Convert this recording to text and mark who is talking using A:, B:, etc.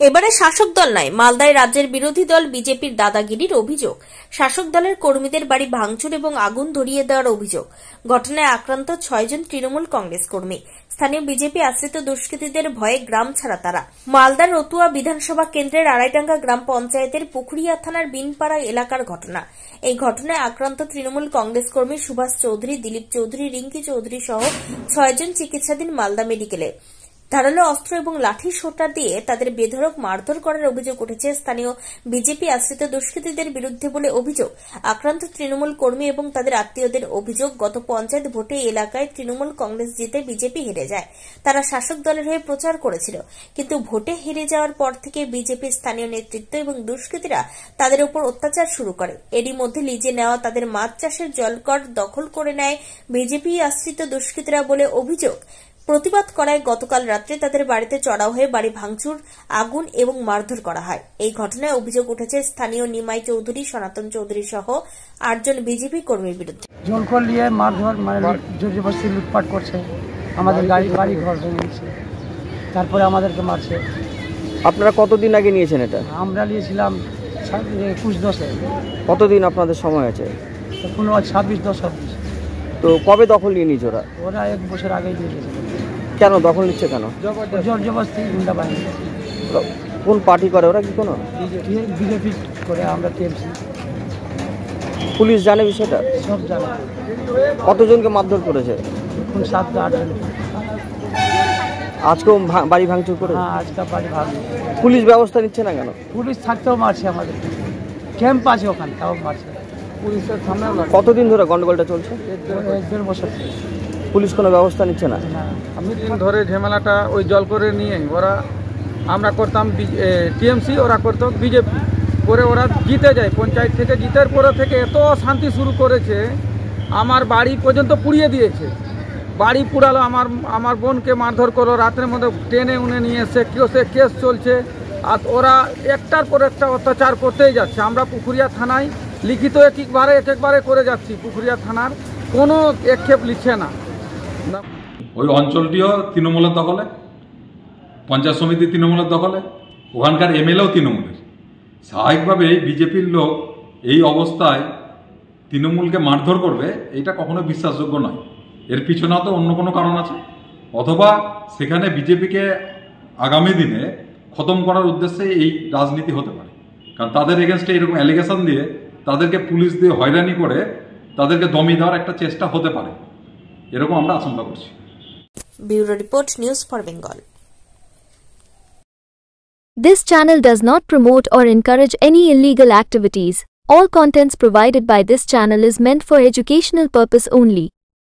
A: এবারে শাসক দল নয়, মালদায় রাজ্যের বিরোধী দল বিজেপির দাদাগিরির অভিযোগ। শাসক দলের কর্মীদের বাড়ি ভাঙচুর এবং আগুন ধরিয়ে দেওয়ার অভিযোগ। ঘটনায় আক্রান্ত 6 জন তৃণমূল কংগ্রেস কর্মী। স্থানীয় বিজেপি আশ্রিত দুষ্কৃতীদের ভয়ে গ্রাম ছাড়া তারা। মালদার রতুয়া বিধানসভা কেন্দ্রের আড়াইডাঙ্গা গ্রাম পঞ্চায়েতের পুকুরিয়া থানার বিনপাড়া এলাকার ঘটনা। এই ঘটনায় আক্রান্ত তৃণমূল কংগ্রেস কর্মী সুভাষ চৌধুরী, দিলীপ চৌধুরী, রিঙ্কি চৌধুরী সহ 6 জন চিকিৎসাধীন মালদা মেডিকেলে। ধারালো অস্ত্র এবং লাঠি সোটা দিয়ে তাদের বেধড়ক মারধর করার অভিযোগ উঠেছে স্থানীয় বিজেপি আশ্রিত দুষ্কৃতীদের বিরুদ্ধে বলে অভিযোগ। আক্রান্ত তৃণমূল কর্মী এবং তাদের আত্মীয়দের অভিযোগ, গত পঞ্চায়েত ভোটে এলাকায় তৃণমূল কংগ্রেস জিতে বিজেপি হেরে যায়। তারা শাসক দলের হয়ে প্রচার করেছিল, কিন্তু ভোটে হেরে যাওয়ার পর থেকে বিজেপির স্থানীয় নেতৃত্ব এবং দুষ্কৃতীরা তাদের উপর অত্যাচার শুরু করে। এরই মধ্যে লিজে নেওয়া তাদের মাছ চাষের জলকর দখল করে নেয় বিজেপি আশ্রিত দুষ্কৃতীরা বলে অভিযোগ। প্রতিবাদ করায় গতকাল রাত্রে তাদের বাড়িতে চড়াও হয়ে বাড়ি ভাঙচুর, আগুন এবং মারধর করা হয়। এই ঘটনায় অভিযোগ উঠেছে স্থানীয় নিমাই চৌধুরী, সনাতন চৌধুরী সহ 8 জন বিজেপি কর্মীর বিরুদ্ধে।
B: জলকর নিয়ে মারধর, জোরজবরদস্তি লুটপাট করছে, আমাদের বাড়ি ঘর ভেঙেছে, তারপরে আমাদেরকে মারছে।
C: আপনারা কতদিন আগে নিয়েছেন এটা?
B: আমরা নিয়েছিলাম 21-10-এ।
C: কতদিন আপনাদের সময় আছে?
B: এখনো 26-10।
C: তো কবে দখল নিয়ে নিয়েছে ওরা?
B: ওরা 1 বছর আগেই দিয়ে দিয়েছে।
C: কেন দখল নিচ্ছে কেন?
B: জোরজবরদস্তি, গুন্ডা বাহিনী।
C: কোন পার্টি করে ওরা? কি কোনো
B: বিজেপি করে, আমরা টিএমসি।
C: পুলিশ জানে বিষয়টা?
B: সব জানে।
C: কতজনকে মারধর করেছে?
B: এখন 7-8 জন।
C: আজকেও বাড়ি ভাঙচুর করে?
B: হ্যাঁ, আজকে বাড়ি ভাঙছে।
C: পুলিশ ব্যবস্থা নিচ্ছে না কেন?
B: পুলিশ থাকতেও মারছে, আমাদের ক্যাম্প আছে ওখানে, তাও মারছে। পুলিশের সামনে
C: কতদিন ধরে গন্ডগোলটা চলছে?
B: 1.5 বছর।
C: পুলিশ কোনো ব্যবস্থা নিচ্ছে না?
D: আমি দিন ধরে ঝামেলাটা ওই জল করে নিয়ে আমরা করতাম টিএমসি, ওরা করতো বিজেপি করে। ওরা জিতে যায়, পঞ্চায়েত থেকে জিতের পরে থেকে এত শান্তি শুরু করেছে, আমার বাড়ি পর্যন্ত পুড়িয়ে দিয়েছে। বাড়ি পুড়ালো, আমার বোনকে মারধর করলো, রাতের মধ্যে টেনে উনে নিয়ে এসে কেস চলছে। আর ওরা একটার পর একটা অত্যাচার করতেই যাচ্ছে। আমরা পুকুরিয়া থানায় লিখিত একবারে করে যাচ্ছি, পুকুরিয়া থানার কোনো একক্ষেপ লিখছে না।
E: ওই অঞ্চলটিও তৃণমূলের দখলে, পঞ্চায়েত সমিতি তৃণমূলের দখলে, ওখানকার এমএলএও তৃণমূলের। স্বাভাবিকভাবেই বিজেপির লোক এই অবস্থায় তৃণমূলকে মারধর করবে, এটা কখনো বিশ্বাসযোগ্য নয়। এর পিছনে তো অন্য কোনো কারণ আছে, অথবা সেখানে বিজেপিকে আগামী দিনে খতম করার উদ্দেশ্যে এই রাজনীতি হতে পারে। কারণ তাদের এগেনস্টে এরকম অ্যালিগেশন দিয়ে তাদেরকে পুলিশ দিয়ে হয়রানি করে তাদেরকে দমিয়ে দেওয়ার একটা চেষ্টা হতে পারে, এরকম আমরা আশঙ্কা করছি।
A: Bureau report, news for Bengal.
F: This channel does not promote or encourage any illegal activities. All contents provided by this channel is meant for educational purpose only.